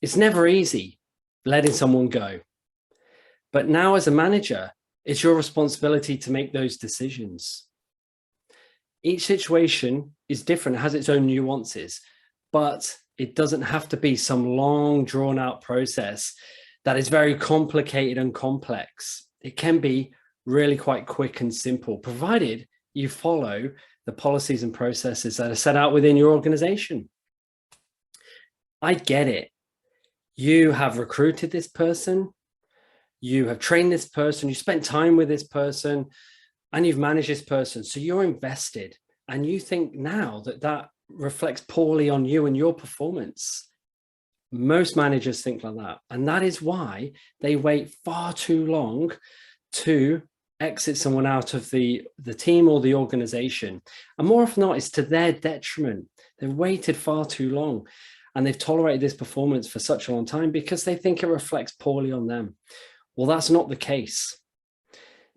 It's never easy letting someone go. But now as a manager, it's your responsibility to make those decisions. Each situation is different, has its own nuances, but it doesn't have to be some long drawn out process that is very complicated and complex. It can be really quite quick and simple, provided you follow the policies and processes that are set out within your organization. I get it. You have recruited this person, you have trained this person, you spent time with this person, and you've managed this person. So you're invested, and you think now that that reflects poorly on you and your performance. Most managers think like that. And that is why they wait far too long to exit someone out of the team or the organization. And more often than not, it's to their detriment. They've waited far too long, and they've tolerated this performance for such a long time because they think it reflects poorly on them. Well, that's not the case.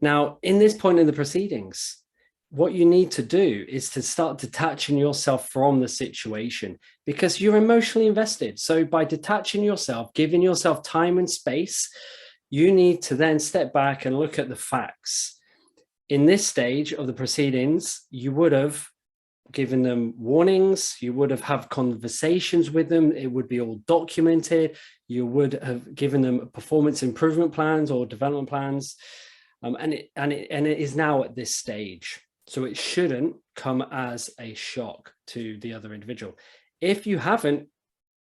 Now, in this point in the proceedings, what you need to do is to start detaching yourself from the situation, because you're emotionally invested. So by detaching yourself, giving yourself time and space, you need to then step back and look at the facts. In this stage of the proceedings, you would have given them warnings, you would have conversations with them, it would be all documented, you would have given them performance improvement plans or development plans, and it is now at this stage. So it shouldn't come as a shock to the other individual. If you haven't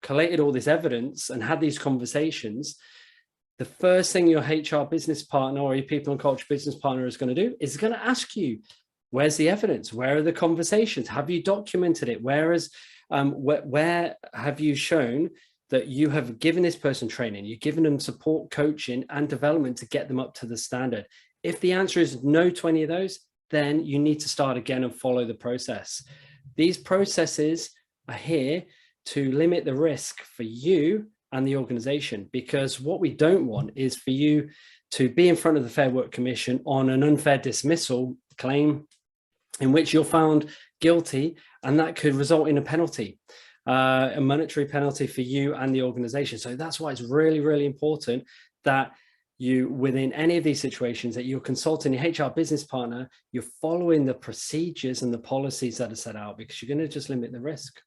collated all this evidence and had these conversations, the first thing your HR business partner or your people and culture business partner is going to do is going to ask you, where's the evidence? Where are the conversations? Have you documented it? Where have you shown that you have given this person training, you've given them support, coaching, and development to get them up to the standard? If the answer is no to any of those, then you need to start again and follow the process. These processes are here to limit the risk for you and the organization, because what we don't want is for you to be in front of the Fair Work Commission on an unfair dismissal claim in which you're found guilty, and that could result in a penalty, a monetary penalty for you and the organization. So that's why it's really, really important that you, within any of these situations, that you're consulting your HR business partner, you're following the procedures and the policies that are set out, because you're going to just limit the risk.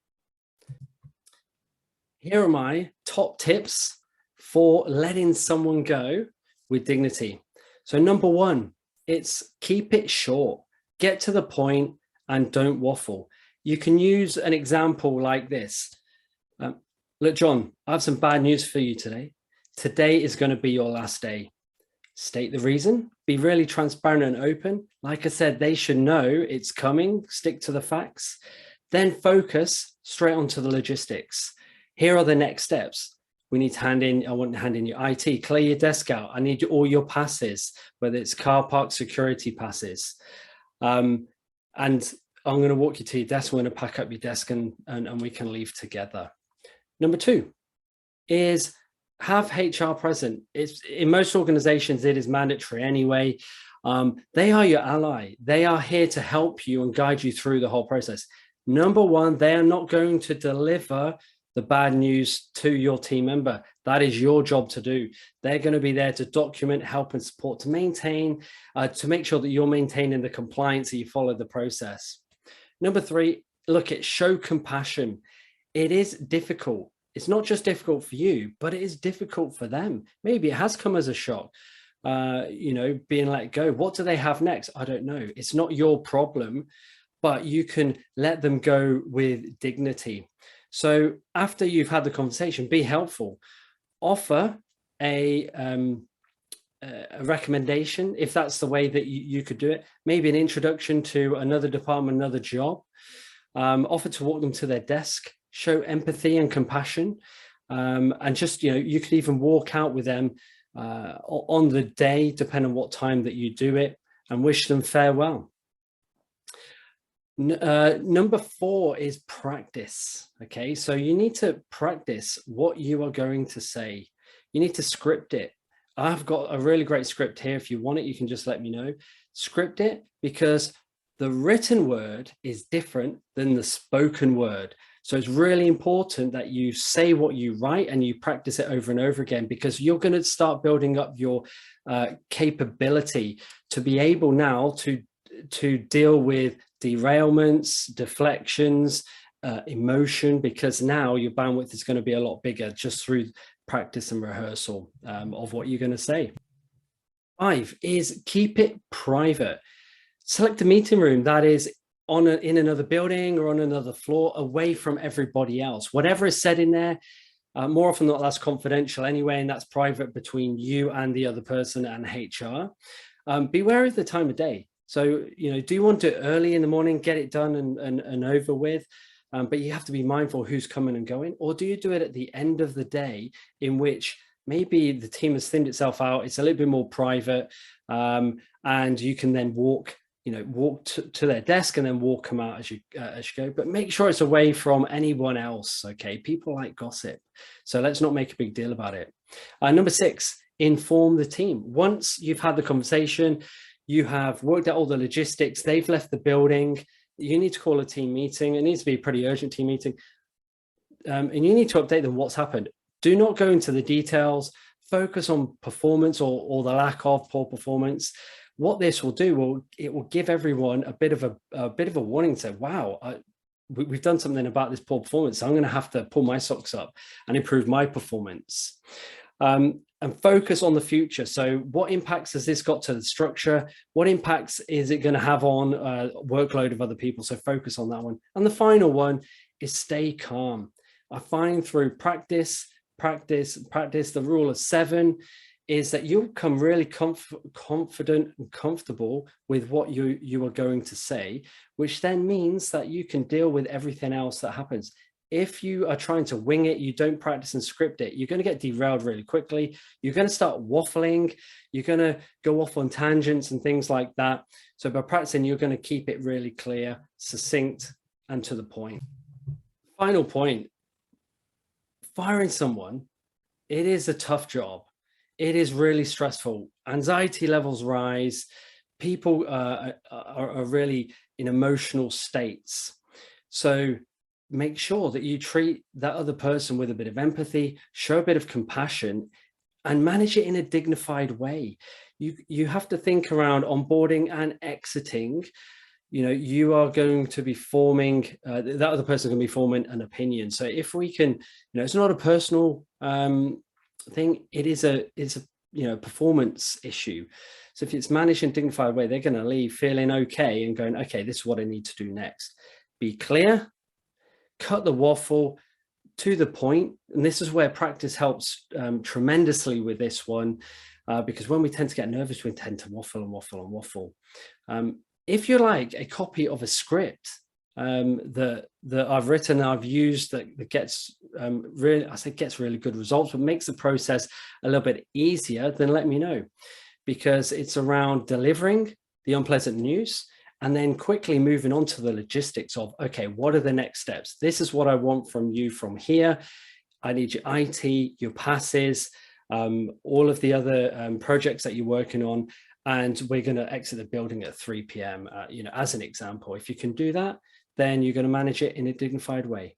Here are my top tips for letting someone go with dignity. So number one, it's keep it short, get to the point, and don't waffle. You can use an example like this. Look, John, I have some bad news for you today. Today is going to be your last day. State the reason, be really transparent and open. Like I said, they should know it's coming, stick to the facts, then focus straight onto the logistics. Here are the next steps. We need to I want to hand in your IT, clear your desk out. I need all your passes, whether it's car park security passes. And I'm going to walk you to your desk. We're going to pack up your desk and we can leave together. Number two is have HR present. It's in most organizations, it is mandatory anyway. They are your ally. They are here to help you and guide you through the whole process. Number one, they are not going to deliver the bad news to your team member. That is your job to do. They're going to be there to document, help, and support, to maintain, to make sure that you're maintaining the compliance, that you follow the process. Number three, look, show compassion. It is difficult. It's not just difficult for you, but it is difficult for them. Maybe it has come as a shock, being let go. What do they have next? I don't know. It's not your problem, but you can let them go with dignity. So after you've had the conversation, be helpful. Offer a recommendation, if that's the way that you could do it. Maybe an introduction to another department, another job. Offer to walk them to their desk. Show empathy and compassion. And just, you could even walk out with them on the day, depending on what time that you do it, and wish them farewell. Number four is practice. Okay, so you need to practice what you are going to say. You need to script it. I've got a really great script here. If you want it, you can just let me know. Script it, because the written word is different than the spoken word. So it's really important that you say what you write and you practice it over and over again, because you're going to start building up your capability to be able now to deal with derailments, deflections, emotion, because now your bandwidth is going to be a lot bigger just through practice and rehearsal of what you're going to say. 5 is keep it private. Select a meeting room that is in another building or on another floor, away from everybody else. Whatever is said in there, more often than not, that's confidential anyway, and that's private between you and the other person and HR. Beware of the time of day. So, do you want it early in the morning, get it done and over with? But you have to be mindful who's coming and going. Or do you do it at the end of the day, in which maybe the team has thinned itself out, it's a little bit more private, and you can then walk to their desk and then walk them out as you go, but make sure it's away from anyone else. Okay, people like gossip, so let's not make a big deal about it. Number 6, inform the team. Once you've had the conversation, you have worked out all the logistics, they've left the building, you need to call a team meeting. It needs to be a pretty urgent team meeting, and you need to update them what's happened. Do not go into the details. Focus on performance or the lack of poor performance. What this will do, it will give everyone a bit of a warning to say, wow, we've done something about this poor performance. So I'm going to have to pull my socks up and improve my performance. And focus on the future. So what impacts has this got to the structure? What impacts is it going to have on workload of other people? So focus on that one. And the final one is stay calm. I find through practice, the rule of 7 is that you'll become really confident and comfortable with what you are going to say, which then means that you can deal with everything else that happens. If you are trying to wing it, you don't practice and script it, you're going to get derailed really quickly. You're going to start waffling. You're going to go off on tangents and things like that. So by practicing, you're going to keep it really clear, succinct, and to the point. Final point, firing someone, it is a tough job. It is really stressful. Anxiety levels rise. People are really in emotional states. So make sure that you treat that other person with a bit of empathy, show a bit of compassion, and manage it in a dignified way. You have to think around onboarding and exiting. You are going to be forming, that other person can be forming an opinion. So if we can, it's not a personal thing, it's a performance issue. So if it's managed in a dignified way, they're going to leave feeling okay and going, okay, this is what I need to do next. Be clear, cut the waffle, to the point. And this is where practice helps tremendously with this one, because when we tend to get nervous, we tend to waffle and waffle and waffle. If you like a copy of a script that I've written, I've used, that gets gets really good results, but makes the process a little bit easier, then let me know, because it's around delivering the unpleasant news and then quickly moving on to the logistics of, okay, what are the next steps? This is what I want from you from here. I need your IT, your passes, all of the other projects that you're working on. And we're going to exit the building at 3 p.m. As an example. If you can do that, then you're going to manage it in a dignified way.